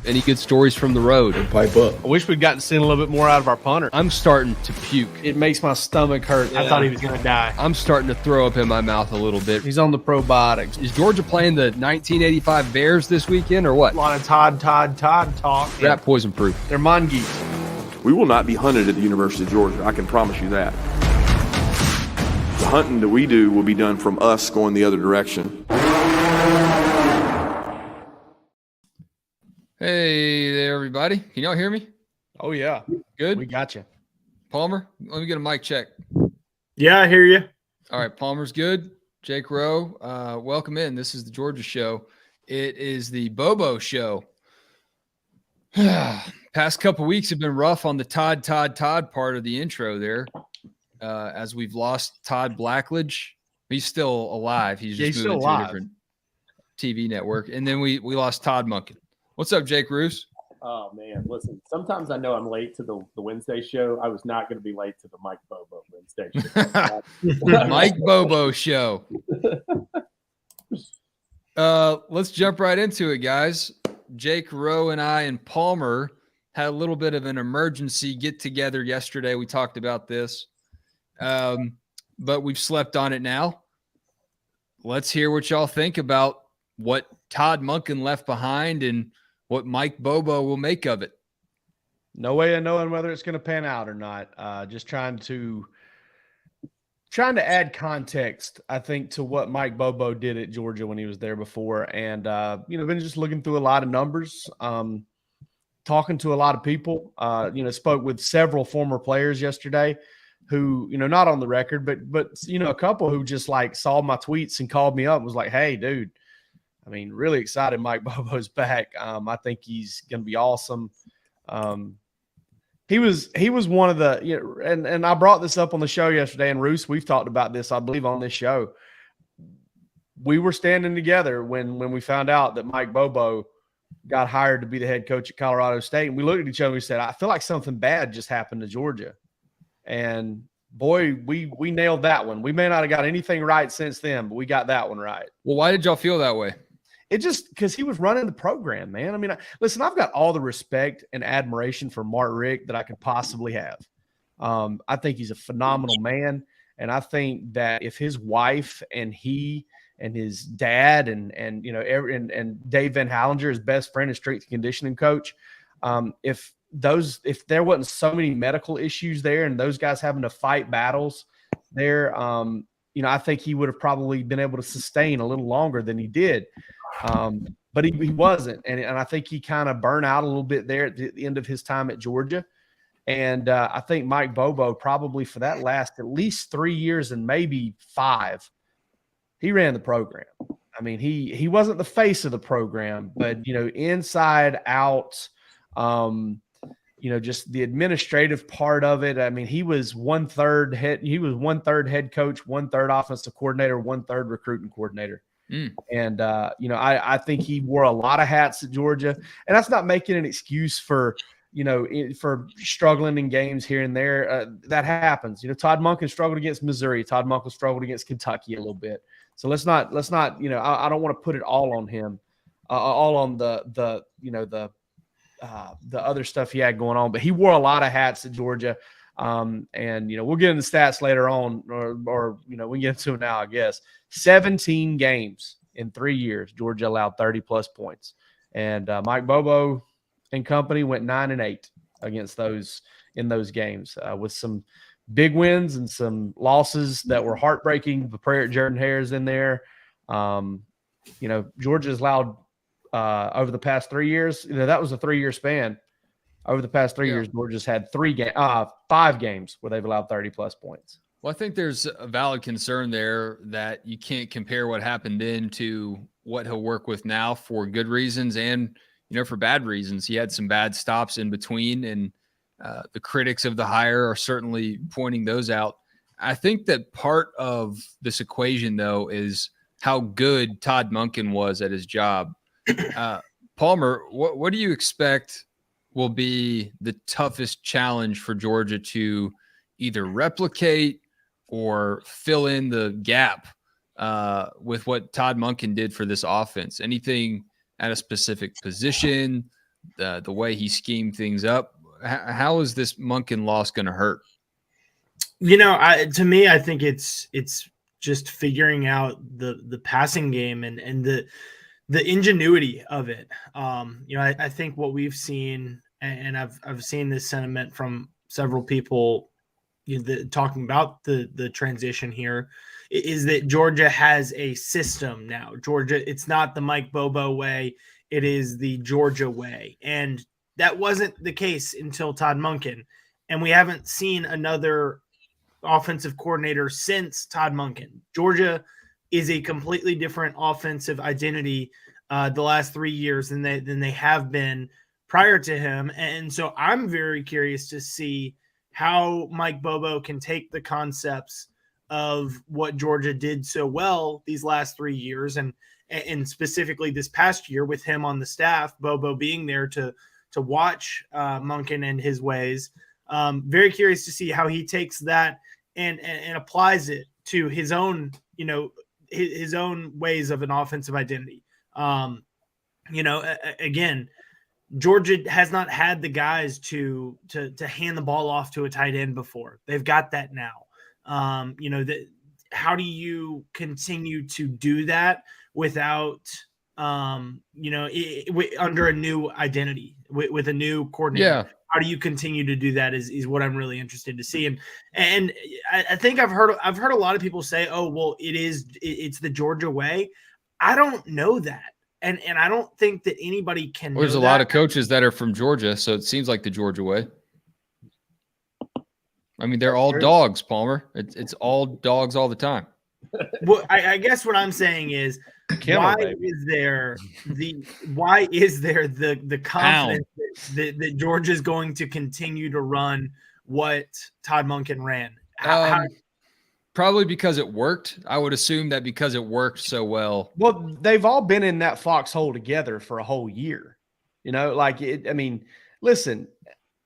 Any good stories from the road? Pipe up. I wish we'd gotten to see a little bit more out of our punter. I'm starting to puke. It makes my stomach hurt. I thought he was going to die. I'm starting to throw up in my mouth a little bit. He's on the probiotics. Is Georgia playing the 1985 Bears this weekend or what? A lot of Todd talk. Rat poison proof. They're mongoose. We will not be hunted at the University of Georgia. I can promise you that. The hunting that we do will be done from us going the other direction. Hey there, everybody. Can y'all hear me? Oh, yeah. Good? We got you. Palmer, let me get a mic check. Yeah, I hear you. All right, Palmer's good. Jake Rowe, welcome in. This is the Georgia show. It is the Bobo show. Past couple weeks have been rough on the Todd part of the intro there, as we've lost Todd Blackledge. He's still alive. He's just moving to a different TV network. And then we lost Todd Monken. What's up, Jake Roos? Oh, man. Listen, sometimes I know I'm late to the Wednesday show. I was not going to be late to the Mike Bobo Wednesday show. Mike Bobo show. Let's jump right into it, guys. Jake Rowe and I and Palmer had a little bit of an emergency get-together yesterday. We talked about this, but we've slept on it now. Let's hear what y'all think about what Todd Monken left behind and what Mike Bobo will make of it. No way of knowing whether it's going to pan out or not. Just trying to add context, I think, to what Mike Bobo did at Georgia when he was there before. And, been just looking through a lot of numbers, talking to a lot of people, spoke with several former players yesterday who, not on the record, but a couple who just like saw my tweets and called me up and was like, hey, dude, I mean, really excited Mike Bobo's back. I think he's going to be awesome. He was one of the, and I brought this up on the show yesterday, and Roos, we've talked about this, I believe, on this show. We were standing together when we found out that Mike Bobo got hired to be the head coach at Colorado State, and we looked at each other and we said, I feel like something bad just happened to Georgia. And boy, we nailed that one. We may not have got anything right since then, but we got that one right. Well, why did y'all feel that way? It just because he was running the program, man. I mean, listen, I've got all the respect and admiration for Mark Richt that I could possibly have. I think he's a phenomenal man. And I think that if his wife and he and his dad and Dave Van Hallinger, his best friend and strength and conditioning coach, if there wasn't so many medical issues there and those guys having to fight battles there, I think he would have probably been able to sustain a little longer than he did. But he wasn't. And I think he kind of burned out a little bit there at the end of his time at Georgia. And I think Mike Bobo probably for that last at least 3 years and maybe 5, he ran the program. I mean, he wasn't the face of the program, but, inside out, just the administrative part of it. I mean, he was 1/3 head head coach, 1/3 offensive coordinator, 1/3 recruiting coordinator. And, I think he wore a lot of hats at Georgia, and that's not making an excuse for struggling in games here and there. That happens. Todd Monken struggled against Missouri. Todd Monken struggled against Kentucky a little bit. So let's not, I don't want to put it all on him, all on the other stuff he had going on, but he wore a lot of hats at Georgia. And we'll get into stats later on, or we can get into it now, I guess. 17 games in 3 years, Georgia allowed 30-plus points. And Mike Bobo and company went 9-8 against those in those games, with some big wins and some losses that were heartbreaking. The prayer at Jordan Hare's in there. Georgia's allowed over the past 3 years, that was a 3-year span. Over the past 3 years, Georgia's had 5 games where they've allowed 30-plus points. Well, I think there's a valid concern there that you can't compare what happened then to what he'll work with now for good reasons and, for bad reasons. He had some bad stops in between, and the critics of the hire are certainly pointing those out. I think that part of this equation, though, is how good Todd Monken was at his job. Palmer, what do you expect will be the toughest challenge for Georgia to either replicate or fill in the gap with what Todd Monken did for this offense? Anything at a specific position, the way he schemed things up. How is this Monken loss going to hurt? To me, I think it's just figuring out the passing game and the ingenuity of it. I think what we've seen, and I've seen this sentiment from several people talking about the transition here, is that Georgia has a system now. Georgia, it's not the Mike Bobo way, it is the Georgia way. And that wasn't the case until Todd Monken. And we haven't seen another offensive coordinator since Todd Monken. Georgia is a completely different offensive identity the last 3 years than they have been prior to him. And so I'm very curious to see how Mike Bobo can take the concepts of what Georgia did so well these last 3 years and specifically this past year with him on the staff, Bobo being there to watch Monken and his ways. Very curious to see how he takes that and applies it to his own, his own ways of an offensive identity. Again, Georgia has not had the guys to hand the ball off to a tight end before. They've got that now. How do you continue to do that without, under a new identity with a new coordinator? Yeah. How do you continue to do that is what I'm really interested to see. And I think I've heard a lot of people say, oh, well, it's the Georgia way. I don't know that. And I don't think that anybody can. Well, there's a lot of coaches that are from Georgia, so it seems like the Georgia way. I mean, they're all dogs, Palmer. It's all dogs all the time. Well, I guess what I'm saying is, why is there the confidence that Georgia is going to continue to run what Todd Monken ran? Probably because it worked. I would assume that because it worked so well. Well, they've all been in that foxhole together for a whole year. Listen,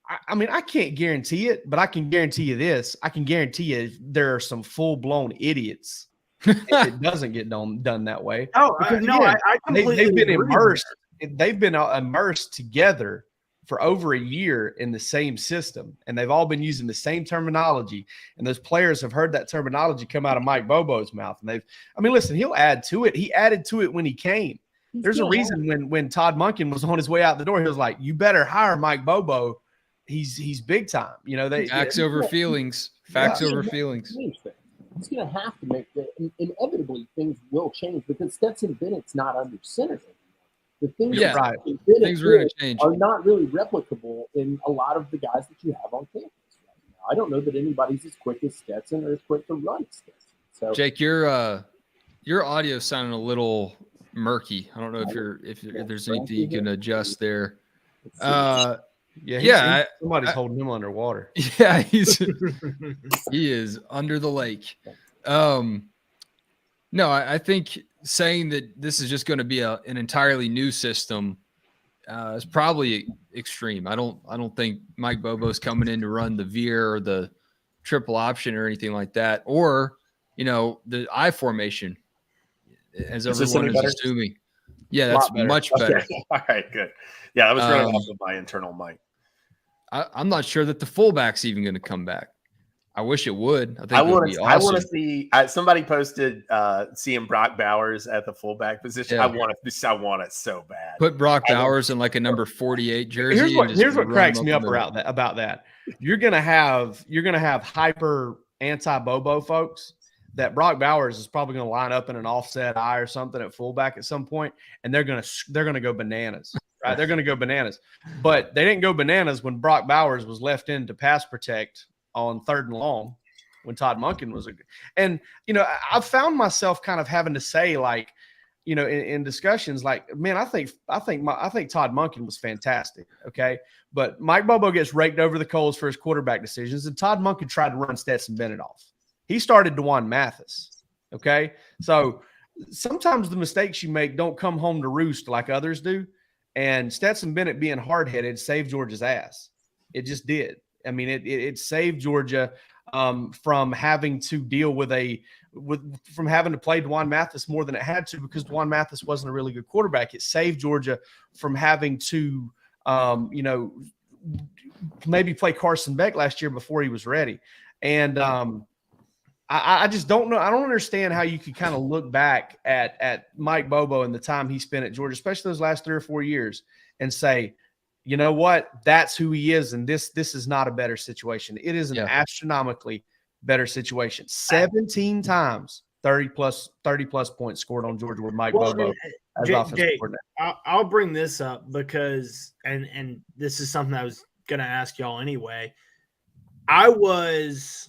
I can't guarantee it, but I can guarantee you this. I can guarantee you there are some full-blown idiots if it doesn't get done that way. Oh, no, I completely they've been agree. immersed. They've been immersed together for over a year in the same system, and they've all been using the same terminology. And those players have heard that terminology come out of Mike Bobo's mouth. And listen, he'll add to it. He added to it when he came. There's a reason when Todd Monken was on his way out the door, he was like, "You better hire Mike Bobo. He's big time." Facts over feelings. Facts over feelings. He's going to have to make inevitably things will change because Stetson Bennett's not under center. The things things are going to change are not really replicable in a lot of the guys that you have on campus right now. I don't know that anybody's as quick as Stetson or as quick to run as Stetson. So, Jake, your audio sounding a little murky. I don't know if there's anything you can adjust there. Somebody's holding him underwater. Yeah, he is under the lake. No, I think saying that this is just going to be an entirely new system is probably extreme. I don't think Mike Bobo's coming in to run the veer or the triple option or anything like that, or the I formation, as everyone is assuming. Yeah, that's much better. Okay. All right, good. Yeah, I was running off of my internal mic. I'm not sure that the fullback's even going to come back. I wish it would. I think I want to see. Somebody posted seeing Brock Bowers at the fullback position. Yeah. I want it so bad. Put Brock Bowers in like a number 48 jersey. Here's what cracks me up about that. You're gonna have hyper anti-Bobo folks that Brock Bowers is probably going to line up in an offset eye or something at fullback at some point, and they're going to go bananas. Right? They're going to go bananas. But they didn't go bananas when Brock Bowers was left in to pass protect on 3rd and long when Todd Monken was and I've found myself kind of having to say, like, in discussions, like, man, I think Todd Monken was fantastic. Okay. But Mike Bobo gets raked over the coals for his quarterback decisions, and Todd Monken tried to run Stetson Bennett off. He started DeJuan Mathis. Okay. So sometimes the mistakes you make don't come home to roost like others do. And Stetson Bennett being hard-headed saved Georgia's ass. It just did. I mean, it saved Georgia from having to deal from having to play DeJuan Mathis more than it had to, because DeJuan Mathis wasn't a really good quarterback. It saved Georgia from having to You know, maybe play Carson Beck last year before he was ready. And I just don't know. I don't understand how you could kind of look back at Mike Bobo and the time he spent at Georgia, especially those last 3 or 4 years, and say, you know what, that's who he is. And this is not a better situation. It is an astronomically better situation. 17 times 30 plus points scored on Georgia with Mike Bobo as offensive coordinator. I'll bring this up because, and this is something I was going to ask y'all anyway. I was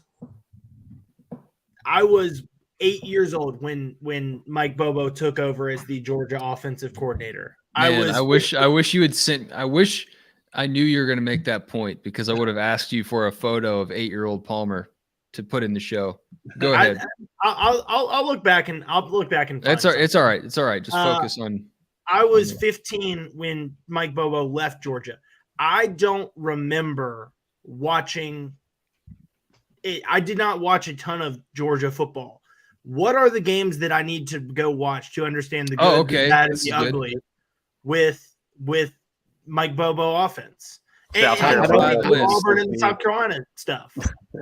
8 years old when Mike Bobo took over as the Georgia offensive coordinator. Man, I wish you had sent. I wish I knew you were going to make that point, because I would have asked you for a photo of 8-year-old Palmer to put in the show. Go ahead. I'll look back and It's all right. It's all right. Just focus on. I was 15 when Mike Bobo left Georgia. I don't remember watching it. I did not watch a ton of Georgia football. What are the games that I need to go watch to understand the good, the bad, and the ugly with Mike Bobo offense? South and Carolina. Auburn and South Carolina stuff.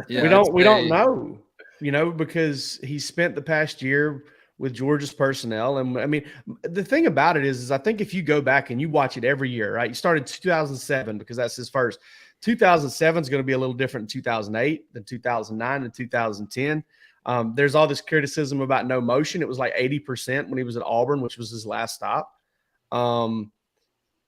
We don't know, you know, because he spent the past year with Georgia's personnel. And I mean, the thing about it is I think if you go back and you watch it every year, right? You started 2007 because that's his first. 2007 is going to be a little different in 2008 than 2009 and 2010. There's all this criticism about no motion. It was like 80% when he was at Auburn, which was his last stop.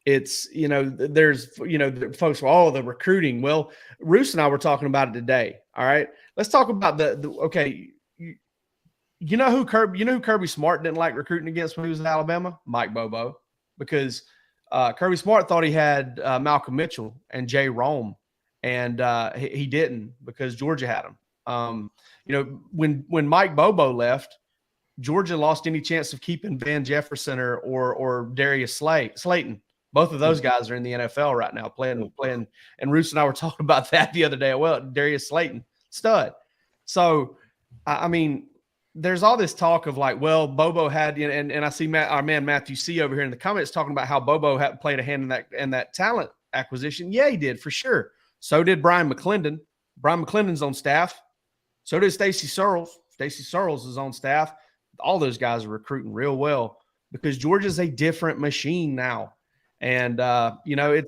It's, you know, there's, you know, folks, the recruiting. Well, Roos and I were talking about it today. All right. Let's talk about okay. You know who Kirby Smart didn't like recruiting against when he was at Alabama? Mike Bobo, because Kirby Smart thought he had Malcolm Mitchell and Jay Rome, and he didn't, because Georgia had him. You know, when Mike Bobo left, Georgia lost any chance of keeping Van Jefferson or Darius Slayton. Both of those guys are in the NFL right now playing. And Roos and I were talking about that the other day. Well, Darius Slayton, stud. So, I mean, there's all this talk of like, well, Bobo had, and I see our man Matthew C over here in the comments talking about how Bobo had played a hand in that talent acquisition. Yeah, he did, for sure. So did Brian McClendon. Brian McClendon's on staff. So did Stacy Searles. Stacy Searles is on staff. All those guys are recruiting real well because Georgia's a different machine now. And, you know,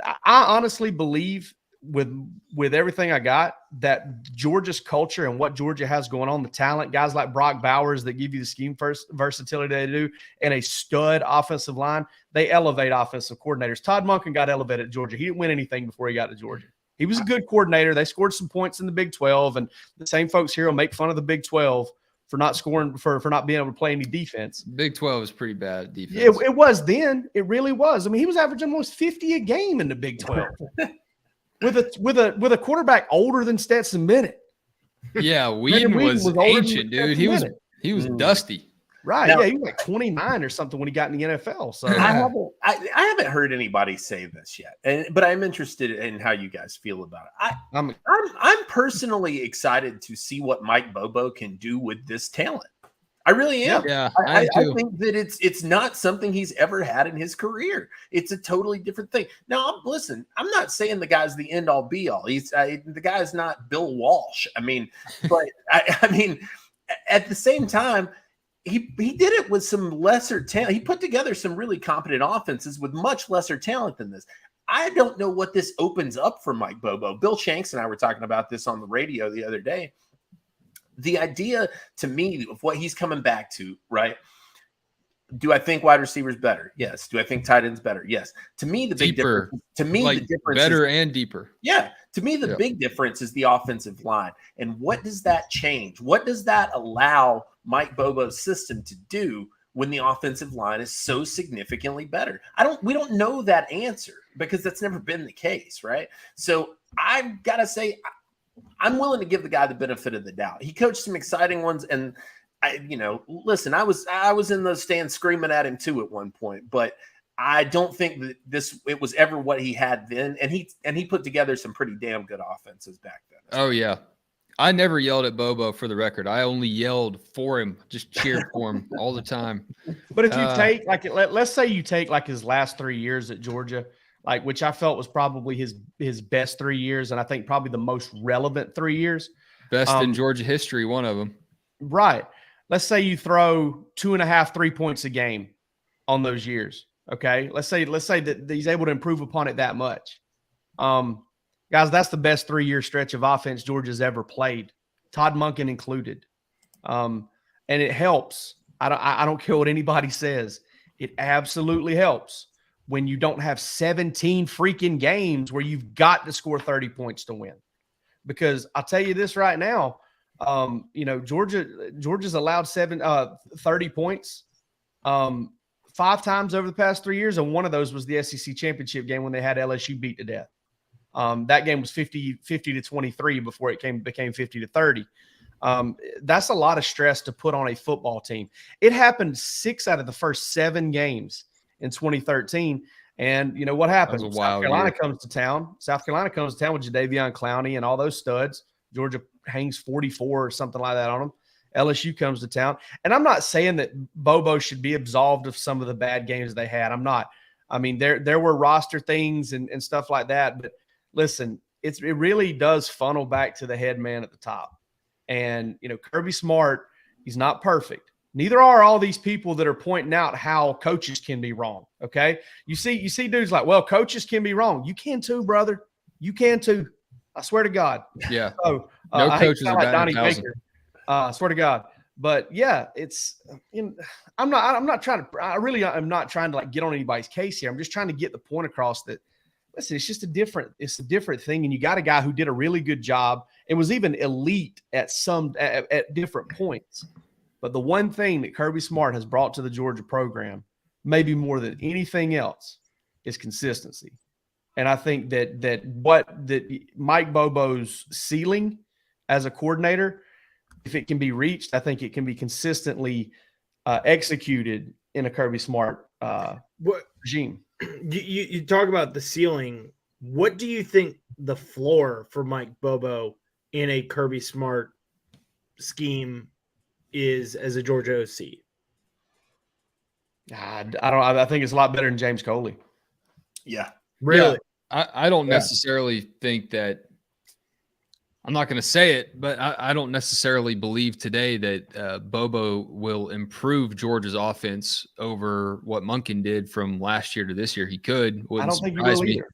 I honestly believe with everything I got that Georgia's culture and what Georgia has going on, the talent, guys like Brock Bowers that give you the scheme versatility they do, and a stud offensive line, they elevate offensive coordinators. Todd Monken got elevated at Georgia. He didn't win anything before he got to Georgia. He was a good coordinator. They scored some points in the Big 12, and the same folks here will make fun of the Big 12 for not scoring, for not being able to play any defense. Big 12 is pretty bad defense. It was then. It really was. I mean, he was averaging almost 50 a game in the Big 12 with a quarterback older than Stetson Bennett. Yeah, Whedon was ancient, dude. He was dusty. Right. Now, yeah, he was like 29 or something when he got in the NFL. So I haven't heard anybody say this yet, but I'm interested in how you guys feel about it. I'm personally excited to see what Mike Bobo can do with this talent. I really am. Yeah, I think that it's not something he's ever had in his career. It's a totally different thing. Now, listen, I'm not saying the guy's the end all be all. The guy's not Bill Walsh. I mean, but I mean, at the same time, he did it with some lesser talent. He put together some really competent offenses with much lesser talent than this. I don't know what this opens up for Mike Bobo. Bill Shanks and I were talking about this on the radio the other day. The idea to me of what he's coming back to, right? Do I think wide receivers better? Yes. Do I think tight ends better? Yes. To me, the big difference. To me, the difference better and deeper. Yeah. To me, the big difference is the offensive line. And what does that change? What does that allow Mike Bobo's system to do when the offensive line is so significantly better? We don't know that answer because that's never been the case, right? So I've got to say, I'm willing to give the guy the benefit of the doubt. He coached some exciting ones, and listen, I was in those stands screaming at him too at one point, but I don't think that it was ever what he had then, and he put together some pretty damn good offenses back then. Oh yeah, I never yelled at Bobo, for the record. I only yelled for him, just cheered for him all the time. But if you take let's say you take like his last 3 years at Georgia, like which I felt was probably his best 3 years, and I think probably the most relevant 3 years. Best in Georgia history, one of them. Right. Let's say you throw 2.5, 3 points a game on those years. Okay. Let's say that he's able to improve upon it that much. Guys, that's the best 3-year stretch of offense Georgia's ever played, Todd Monken included. And it helps. I don't care what anybody says. It absolutely helps when you don't have 17 freaking games where you've got to score 30 points to win. Because I'll tell you this right now, Georgia's allowed 30 points 5 times over the past 3 years, and one of those was the SEC championship game when they had LSU beat to death. That game was 50-23 before it became 50-30. That's a lot of stress to put on a football team. It happened 6 out of the first 7 games in 2013. And you know what happened? South Carolina comes to town. South Carolina comes to town with Jadeveon Clowney and all those studs. Georgia hangs 44 or something like that on them. LSU comes to town. And I'm not saying that Bobo should be absolved of some of the bad games they had. I'm not. I mean, there were roster things and stuff like that. But listen, it really does funnel back to the head man at the top. And, Kirby Smart, he's not perfect. Neither are all these people that are pointing out how coaches can be wrong. Okay. You see dudes like, well, coaches can be wrong. You can too, brother. You can too. I swear to God. Yeah. So, no coaches are like Donnie Baker. I swear to God. But yeah, I'm not trying to like get on anybody's case here. I'm just trying to get the point across that, listen, it's a different thing. And you got a guy who did a really good job and was even elite at different points. But the one thing that Kirby Smart has brought to the Georgia program, maybe more than anything else, is consistency. And I think that Mike Bobo's ceiling as a coordinator, if it can be reached, I think it can be consistently executed in a Kirby Smart regime. You talk about the ceiling. What do you think the floor for Mike Bobo in a Kirby Smart scheme is as a Georgia OC? I think it's a lot better than James Coley. Yeah. Really? Yeah, I don't necessarily think that – I'm not going to say it, but I don't necessarily believe today that Bobo will improve Georgia's offense over what Monken did from last year to this year. He could. I don't think he will either.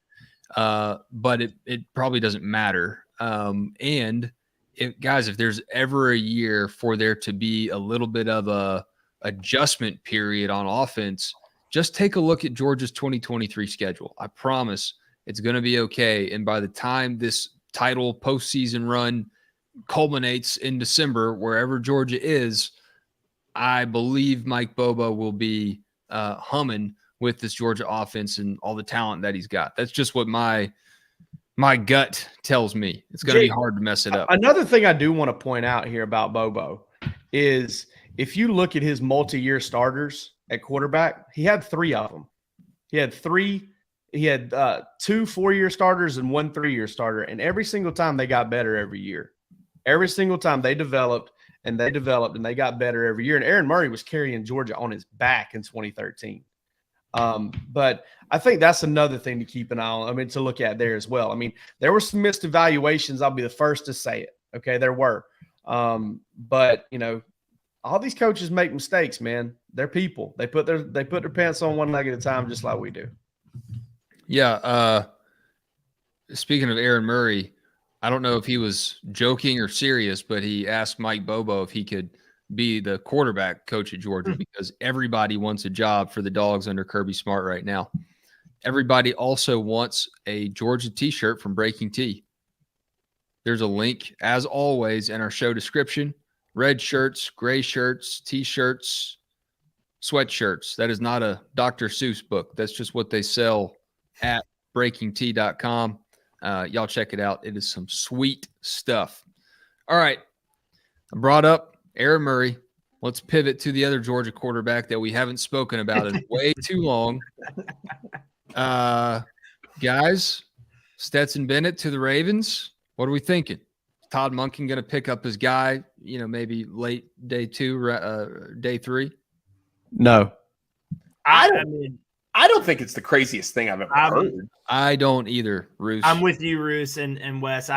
But it probably doesn't matter. And if there's ever a year for there to be a little bit of a adjustment period on offense, just take a look at Georgia's 2023 schedule. I promise it's going to be okay. And by the time this title postseason run culminates in December, wherever Georgia is, I believe Mike Bobo will be humming with this Georgia offense and all the talent that he's got. That's just what my gut tells me. It's going to be hard to mess it up. Another thing I do want to point out here about Bobo is if you look at his multi-year starters at quarterback, he had 3 of them. He had 2 4-year starters and 1 3-year starter. And every single time they got better every year. Every single time they developed and they got better every year. And Aaron Murray was carrying Georgia on his back in 2013. But I think that's another thing to keep an eye on. I mean, to look at there as well. I mean, there were some missed evaluations. I'll be the first to say it. Okay, there were. But all these coaches make mistakes, man. They're people. They put their pants on one leg at a time, just like we do. Yeah. Speaking of Aaron Murray, I don't know if he was joking or serious, but he asked Mike Bobo if he could be the quarterback coach at Georgia because everybody wants a job for the Dogs under Kirby Smart right now. Everybody also wants a Georgia t-shirt from Breaking Tea. There's a link, as always, in our show description. Red shirts, gray shirts, t-shirts, sweatshirts. That is not a Dr. Seuss book. That's just what they sell at breakingtea.com. Y'all check it out. It is some sweet stuff. All right. I brought up Aaron Murray. Let's pivot to the other Georgia quarterback that we haven't spoken about in way too long. Guys, Stetson Bennett to the Ravens. What are we thinking? Todd Monken going to pick up his guy, maybe late day 2, day 3? No. I mean, I don't think it's the craziest thing I've ever heard. I don't either, Roos. I'm with you, Roos and Wes.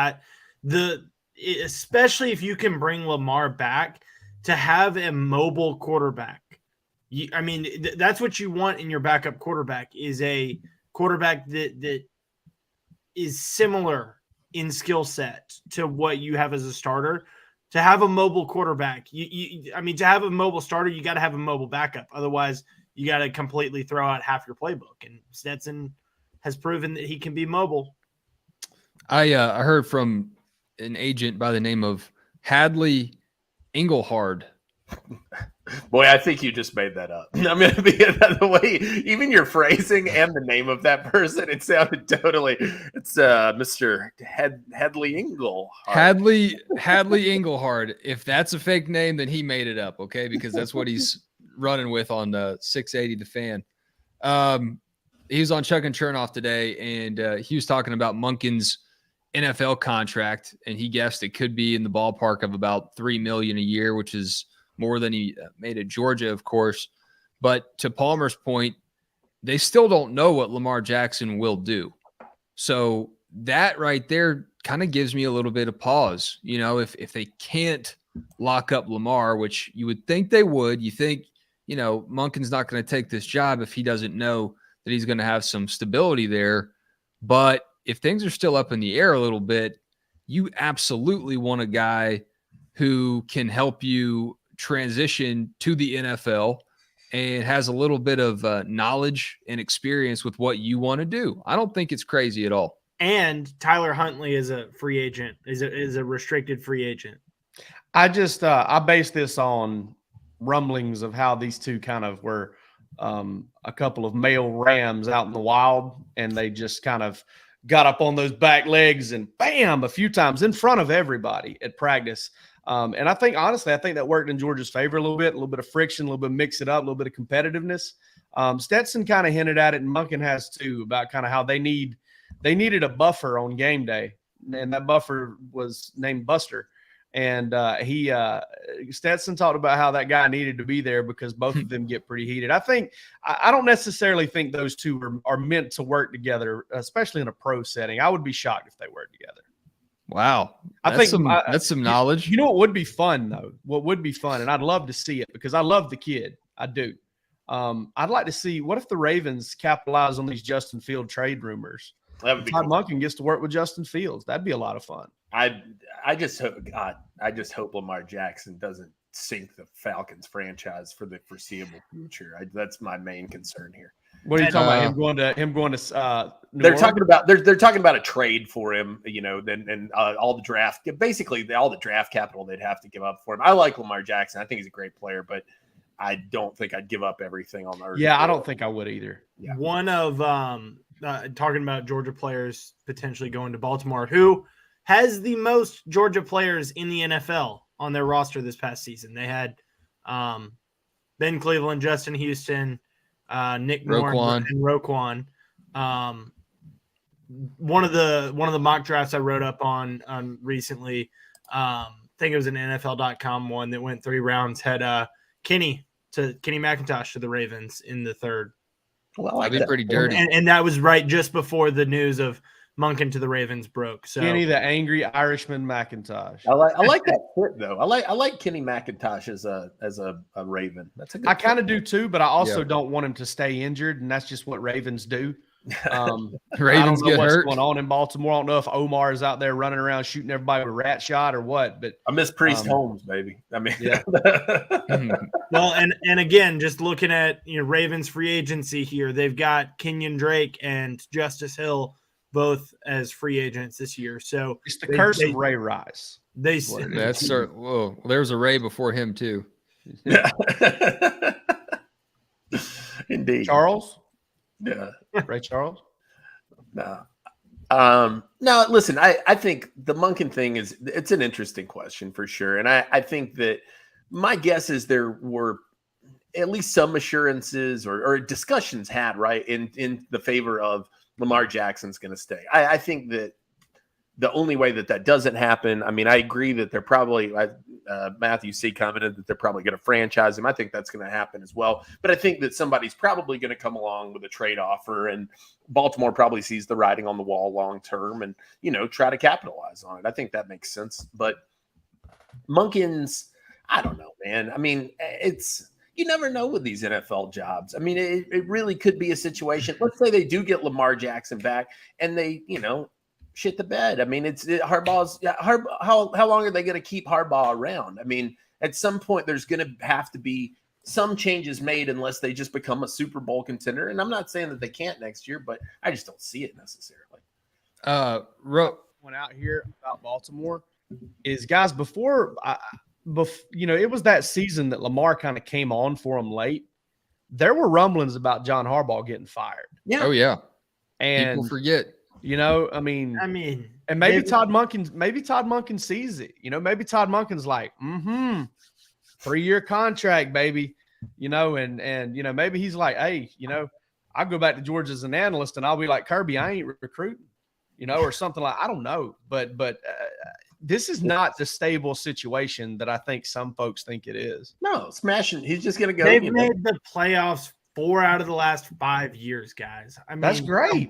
Especially if you can bring Lamar back, to have a mobile quarterback. That's what you want in your backup quarterback, is a quarterback that is similar in skill set to what you have as a starter. To have a mobile quarterback, to have a mobile starter, you got to have a mobile backup. Otherwise, you got to completely throw out half your playbook. And Stetson has proven that he can be mobile. I heard from an agent by the name of Hadley Engelhard. Boy, I think you just made that up. I mean, the way, even your phrasing and the name of that person, it sounded totally. It's Mr. Hadley Engelhard. Hadley Engelhard. If that's a fake name, then he made it up. Okay, because that's what he's running with on the 680 The Fan. He was on Chuck and Chernoff today, and he was talking about Monken's NFL contract, and he guessed it could be in the ballpark of about $3 million a year, which is more than he made at Georgia, of course. But to Palmer's point, they still don't know what Lamar Jackson will do. So that right there kind of gives me a little bit of pause. You know, if they can't lock up Lamar, which you would think they would, you think, you know, Monken's not going to take this job if he doesn't know that he's going to have some stability there. But if things are still up in the air a little bit, you absolutely want a guy who can help you transition to the NFL and has a little bit of knowledge and experience with what you want to do. I don't think it's crazy at all. And Tyler Huntley is a free agent, is a restricted free agent. I just I base this on rumblings of how these two kind of were a couple of male rams out in the wild, and they just kind of got up on those back legs and bam, a few times in front of everybody at practice. And I think, honestly, I think that worked in Georgia's favor a little bit of friction, a little bit of mix it up, a little bit of competitiveness. Stetson kind of hinted at it, and Monken has too, about kind of how they needed a buffer on game day. And that buffer was named Buster. And Stetson talked about how that guy needed to be there because both of them get pretty heated. I don't necessarily think those two are meant to work together, especially in a pro setting. I would be shocked if they worked together. Wow. That's some knowledge. You know what would be fun, though? What would be fun, and I'd love to see it because I love the kid. I do. I'd like to see, what if the Ravens capitalize on these Justin Field trade rumors? That would be Todd cool. Monken gets to work with Justin Fields. That'd be a lot of fun. I just hope Lamar Jackson doesn't sink the Falcons franchise for the foreseeable future. That's my main concern here. What are you talking about? Him going to they're talking about they're talking about a trade for him, you know, and all the draft, basically all the draft capital they'd have to give up for him. I like Lamar Jackson. I think he's a great player, but I don't think I'd give up everything on earth. Yeah, I don't think I would either. Yeah. One of talking about Georgia players potentially going to Baltimore, who has the most Georgia players in the NFL on their roster this past season. They had Ben Cleveland, Justin Houston, Nick Moore, and Roquan. One of the mock drafts I wrote up on recently, I think it was an NFL.com one that went 3 rounds, had Kenny McIntosh to the Ravens in the 3rd. Well, That'd be pretty dirty. And that was right just before the news of Monken to the Ravens broke. So Kenny, the angry Irishman McIntosh. I like that fit though. I like Kenny McIntosh as a Raven. That's a good I kind of do too, but I also don't want him to stay injured, and that's just what Ravens do. Ravens get what's hurt. going on in Baltimore. I don't know if Omar is out there running around shooting everybody with a rat shot or what, but I miss Priest Holmes, baby. I mean, yeah. Well, and again, just looking at Ravens free agency here, they've got Kenyon Drake and Justice Hill both as free agents this year. So it's the curse of Ray Rice. Whoa, there's a Ray before him too. Yeah. Indeed. Charles? Yeah. Ray Charles? No. No, listen, I think the Monken thing it's an interesting question for sure. And I think that my guess is there were at least some assurances or discussions had, right, in the favor of Lamar Jackson's going to stay. I think that the only way that doesn't happen, I mean, I agree that they're probably Matthew C commented that they're probably going to franchise him. I think that's going to happen as well. But I think that somebody's probably going to come along with a trade offer, and Baltimore probably sees the writing on the wall long term and, try to capitalize on it. I think that makes sense. But Monken's, I don't know, man. I mean, you never know with these NFL jobs. I mean, it really could be a situation. Let's say they do get Lamar Jackson back and they, shit the bed. I mean, how long are they going to keep Harbaugh around? I mean, at some point there's going to have to be some changes made unless they just become a Super Bowl contender. And I'm not saying that they can't next year, but I just don't see it necessarily. One out here about Baltimore is, guys, before it was that season that Lamar kind of came on for him late. There were rumblings about John Harbaugh getting fired. Yeah. Oh yeah. And people forget. I mean, and maybe Todd Monken sees it. Maybe Todd Monken's like, 3-year contract, baby. And maybe he's like, hey, I'll go back to Georgia as an analyst and I'll be like, Kirby, I ain't recruiting, or something like, I don't know. But this is not the stable situation that I think some folks think it is. No, smashing. He's just going to go. They've made the playoffs 4 out of the last 5 years, guys. I mean, that's great.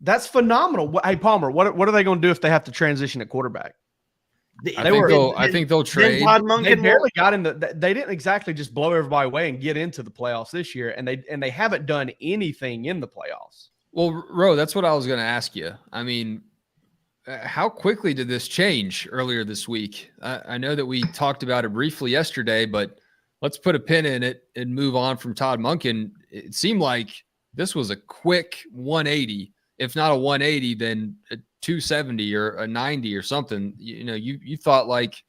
That's phenomenal. Hey, Palmer, what are they going to do if they have to transition at quarterback? I think they'll trade. Todd Monken, they barely got in they didn't exactly just blow everybody away and get into the playoffs this year, and they haven't done anything in the playoffs. Well, Ro, that's what I was going to ask you. I mean, how quickly did this change earlier this week? I know that we talked about it briefly yesterday, but let's put a pin in it and move on from Todd Monken. It seemed like this was a quick 180. If not a 180, then a 270 or a 90 or something. You thought like,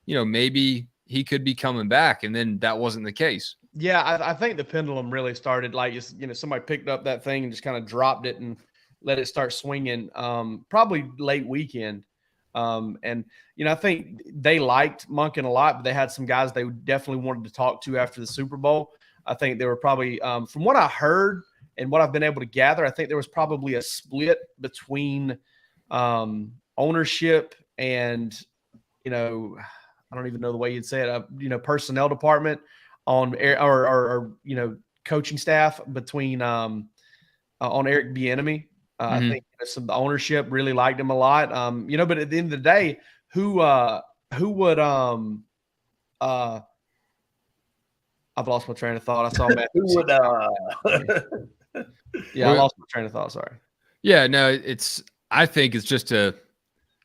maybe he could be coming back, and then that wasn't the case. Yeah, I think the pendulum really started like, somebody picked up that thing and just kind of dropped it and let it start swinging, probably late weekend. And I think they liked Monken a lot, but they had some guys they definitely wanted to talk to after the Super Bowl. I think they were probably, from what I heard, and what I've been able to gather, I think there was probably a split between ownership and, I don't even know the way you'd say it, personnel department on or coaching staff between on Eric Bieniemy. I think some of the ownership really liked him a lot. But at the end of the day, who would I've lost my train of thought. I saw Matt. Who would Yeah, I lost my train of thought. Sorry. Yeah, no, I think it's just a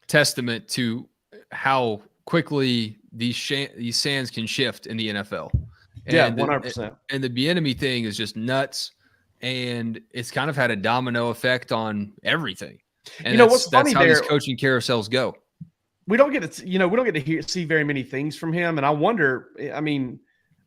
testament to how quickly these sands can shift in the NFL. And 100%. And the Bieniemy thing is just nuts, and it's kind of had a domino effect on everything. And that's how these coaching carousels go. We don't get to see very many things from him, and I wonder. I mean,